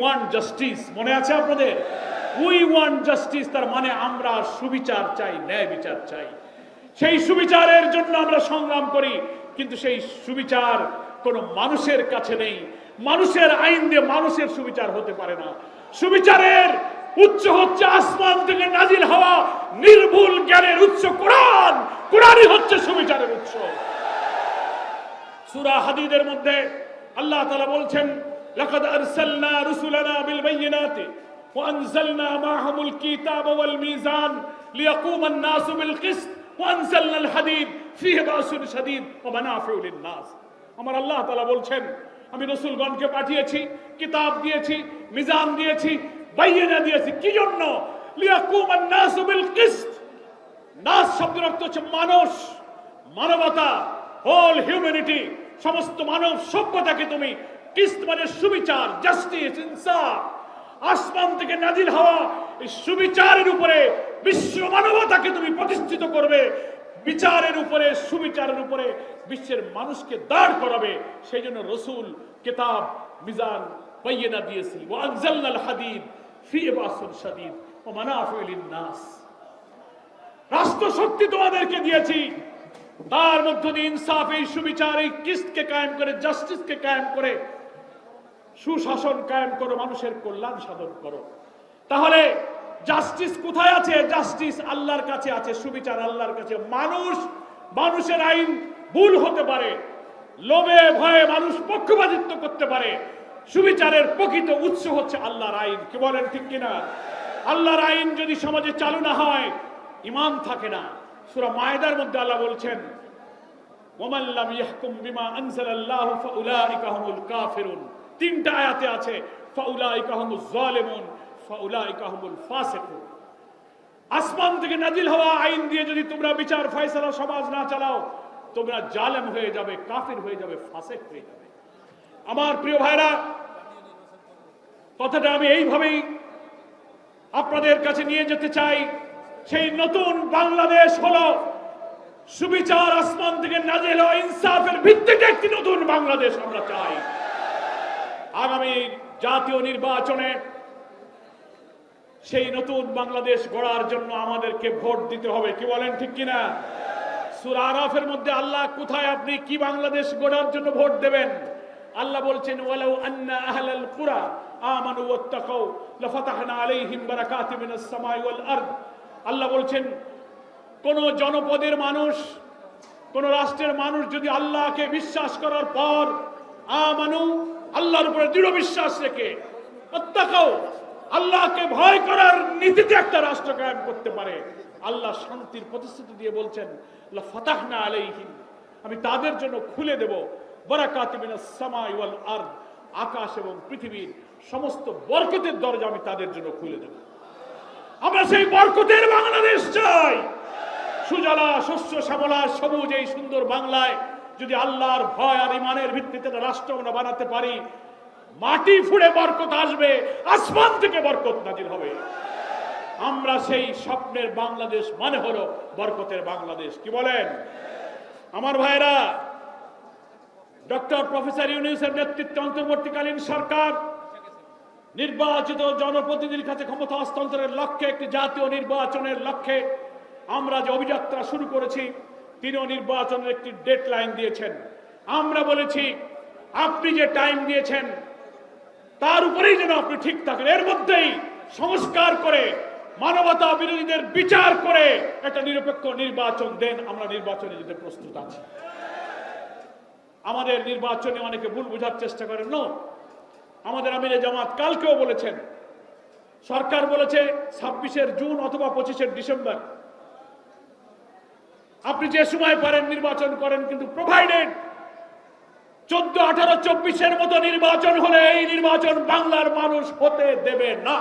Want justice, মনে আছে আপনাদের? উই ওয়ান্ট জাস্টিস, তার মানে আমরা সুবিচার চাই, ন্যায় বিচার চাই। সেই সুবিচারের জন্য আমরা সংগ্রাম করি, কিন্তু সেই সুবিচার কোনো মানুষের কাছে নেই। মানুষের আইন দিয়ে মানুষের সুবিচার হতে পারে না। সুবিচারের উৎস হচ্ছে আসমান থেকে নাজিল হওয়া নির্ভুল জ্ঞানের উৎস কোরআন। কোরআনই হচ্ছে সুবিচারের উৎস। সূরা হাদীদের মধ্যে আল্লাহ তাআলা বলছেন, লাকাদ আরসালনা রুসুলানা বিল বাইয়িনাতি ওয়া আনজালনা মাআহুমুল কিতাবা ওয়াল মিজান লিয়াকুমান নাসু বিল কিসত ওয়া আনজালনাল হাদীদ ফীহি বাসুন শাদীদ ওয়া মানাফিউ লিন-নাস। আমার আল্লাহ তাআলা বলছেন, আমি রাসূলগণকে পাঠিয়েছি, কিতাব দিয়েছি, মিজান দিয়েছি, বাইয়িনা দিয়েছি। কি জন্য? লিয়াকুমান নাসু বিল কিসত। নাস শব্দের অর্থ হচ্ছে মানুষ, মানবতা, হোল হিউম্যানিটি, সমস্ত মানব সভ্যতাকে তুমি কিসত মানে সুবিচার, জাস্টিস, ইনসাফ, আসমান থেকে নাজিল হওয়া এই সুবিচারের উপরে বিশ্ব মানবতাকে তুমি প্রতিষ্ঠিত করবে। বিচারের উপরে, সুবিচারের উপরে বিশ্বের মানুষকে দাঁড় করাবে। সেই জন্য রসুল, কিতাব, মিজান, বাইয়িনা দিয়েছি। ওয়া আনজালনাল হাদীদ ফীহি বাসুন শাদীদ ওয়া মানাফিউ লিন-নাস। রাষ্ট্র শক্তি তোমাদেরকে দিয়েছি, তার মধ্য দিয়ে ইনসাফ, এই সুবিচার, এই কিসতকে কায়েম করে, জাস্টিসকে কায়েম করে, সুশাসন কায়েম করো, মানুষের কল্যাণ সাধন করো। তাহলে জাস্টিস কোথায় আছে? জাস্টিস আল্লাহর কাছে আছে, সুবিচার আল্লাহর কাছে। মানুষের আইন ভুল হতে পারে, লোভে ভয়ে মানুষ পক্ষপাতিত্ব করতে পারে। সুবিচারের প্রকৃত উৎস হচ্ছে আল্লাহর আইন। কি বলেন, ঠিক কিনা? আল্লাহর আইন যদি সমাজে চালু না হয়, ঈমান থাকে না। সূরা মায়েদার মধ্যে আল্লাহ বলছেন, ওয়ামান লাম ইয়াহকুম বিমা আনজালাল্লাহু ফাউলাইকা হুমুল কাফিরুন। তিনটা আয়াতে আছে, ফাউলাইকা হুমুজ জালিমুন, ফাউলাইকা হুমুল ফাসিকুন। আসমান থেকে নাজিল হওয়া আইন দিয়ে যদি তোমরা বিচার ফয়সালা সমাজ না চালাও, তোমরা জালেম হয়ে যাবে, কাফির হয়ে যাবে, ফাসিক হয়ে যাবে। আমার প্রিয় ভাইরা, কথাটা আমি এইভাবেই আপনাদের কাছে নিয়ে যেতে চাই। সেই নতুন বাংলাদেশ হলো সুবিচার আসমান থেকে নাজিল হওয়া, ইনসাফের ভিত্তিতে একটি নতুন বাংলাদেশ আমরা চাই। আগামী জাতীয় নির্বাচনে সেই নতুন বাংলাদেশ গড়ার জন্য আমাদেরকে ভোট দিতে হবে। কি বলেন, ঠিক কিনা? সূরা আরাফের মধ্যে আল্লাহ কোথায় আপনি কি বাংলাদেশ গড়ার জন্য ভোট দেবেন? আল্লাহ বলছেন, ওয়ালাউ আন্না আহলাল কুরা আমানু ওয়াত্তাকাউ লাফাতাহনা আলাইহিম বারাকাতিম মিনাস সামাই ওয়াল আরদ। আল্লাহ বলছেন, কোন জনপদের মানুষ, কোন রাষ্ট্রের মানুষ যদি আল্লাহকে বিশ্বাস করার পর, আমানু আল্লাহর উপরে দৃঢ় বিশ্বাস রেখে, ওয়াত্তাকাউ আল্লাহকে ভয় করার নীতিতে একটা রাষ্ট্র কায়েম করতে পারে, আল্লাহ শান্তির প্রতিশ্রুতি দিয়ে বলছেন, লাফাতাহনা আলাইহিম, আমি তাদের জন্য খুলে দেব বারাকাতিম মিনাস সামাই ওয়াল আরদ, আকাশ এবং পৃথিবীর সমস্ত বরকতের দরজা আমি তাদের জন্য খুলে দেব। আমরা সেই বরকতের বাংলাদেশ চাই। সুজলা শস্য শ্যামলা সবুজ এই সুন্দর বাংলায় যদি আল্লাহর ভয় আর ইমানের ভিত্তিতে রাষ্ট্র আমরা বানাতে পারি, মাটি ফুঁড়ে বরকত আসবে, আসমান থেকে বরকত নাজিল হবে। আমরা সেই স্বপ্নের বাংলাদেশ মানে হলো বরকতের বাংলাদেশ। কি বলেন আমার ভাইরা? ডক্টর প্রফেসর ইউনূসের নেতৃত্বে অন্তর্বর্তীকালীন সরকার নির্বাচিত জনপ্রতিনিধির কাছে ক্ষমতা হস্তান্তরের লক্ষ্যে, একটি জাতীয় নির্বাচনের লক্ষ্যে আমরা যে অভিযাত্রা শুরু করেছি, তিনিও নির্বাচনের একটি ডেডলাইন দিয়েছেন। আমরা বলেছি, আপনি যে টাইম দিয়েছেন তার উপরেই যেন আপনি ঠিক থাকেন। এর মধ্যেই সংস্কার করে, মানবতা বিরোধীদের বিচার করে একটা নিরপেক্ষ নির্বাচন দেন। আমরা নির্বাচনে যেতে প্রস্তুত আছি। আমাদের নির্বাচনে অনেকে ভুল বোঝার চেষ্টা করেন। না, আমাদের আমিরে জামাত কালকেও বলেছেন, সরকার বলেছে 26 জুন অথবা 25 ডিসেম্বর, আপনি যে সময় পারেন নির্বাচন করেন, কিন্তু প্রোভাইডেড 14, 18, 24 মতো নির্বাচন হলে এই নির্বাচন বাংলার মানুষ হতে দেবে না।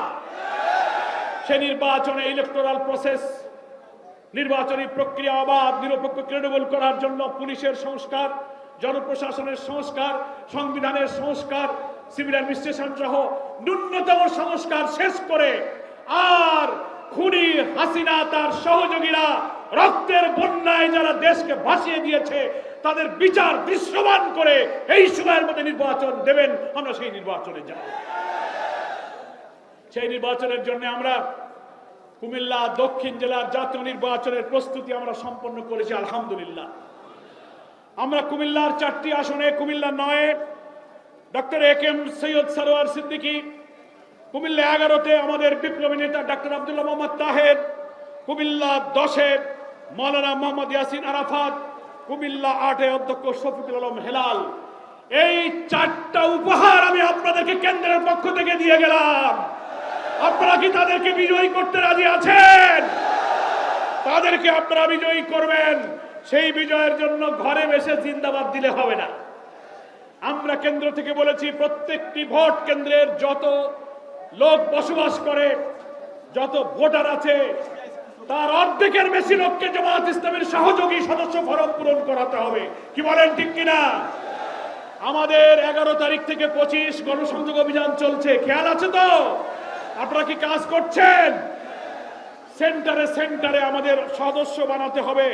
সে নির্বাচনে ইলেকটোরাল প্রসেস, নির্বাচনী প্রক্রিয়া অবাধ, নিরপেক্ষ, ক্রেডিবল করার জন্য পুলিশের সংস্কার, জনপ্রশাসনের সংস্কার, সংবিধানের সংস্কার, সিভিল অ্যাডমিনিস্ট্রেশন সহ ন্যূনতম সংস্কার শেষ করে, আর খুনি হাসিনা তার সহযোগীরা রক্তের বন্যায় যারা দেশকে ভাসিয়ে দিয়েছে তাদের বিচার দৃশ্যমান করে এই সময়ের মধ্যে নির্বাচন দেবেন। আমরা সেই নির্বাচনে যাব। সেই নির্বাচনের জন্য আমরা কুমিল্লা দক্ষিণ জেলার জাতীয় নির্বাচনের প্রস্তুতি আমরা সম্পন্ন করেছি আলহামদুলিল্লাহ। আমরা কুমিল্লার 4টি আসনে, কুমিল্লা 9-এ ডক্টর এ.কে.এম. সৈয়দ সরওয়ার সিদ্দিকী, কুমিল্লা 11-তে আমাদের বিপ্লবী নেতা ডক্টর আব্দুল্লাহ মোহাম্মদ তাহের, কুমিল্লা 10-এ মাওলানা মোহাম্মদ ইয়াসিন আরাফাত, কুমিল্লা 8-এ অধ্যক্ষ শফিকুল আলম হেলাল। এই 4টা উপহার আমি আপনাদেরকে কেন্দ্রের পক্ষ থেকে দিয়ে গেলাম। আপনারা কি তাদেরকে বিজয়ী করতে রাজি আছেন? তাদেরকে আপনারা বিজয়ী করবেন। সেই বিজয়ের জন্য ঘরে বসে জিন্দাবাদ দিলে হবে না। আমরা কেন্দ্র থেকে বলেছি, প্রত্যেকটি ভোট কেন্দ্রের যত লোক বসবাস করে, যত ভোটার আছে, তার অর্ধেকের বেশি লোককে জামাত ইসলামের সহযোগী সদস্য ফরম পূরণ করাতে হবে। কি বলেন, ঠিক কিনা? আমাদের 11 তারিখ থেকে 25 গণসংযোগ অভিযান চলছে, খেয়াল আছে তো? আপনারা কি কাজ করছেন? সেন্টারে সেন্টারে আমাদের সদস্য বানাতে হবে।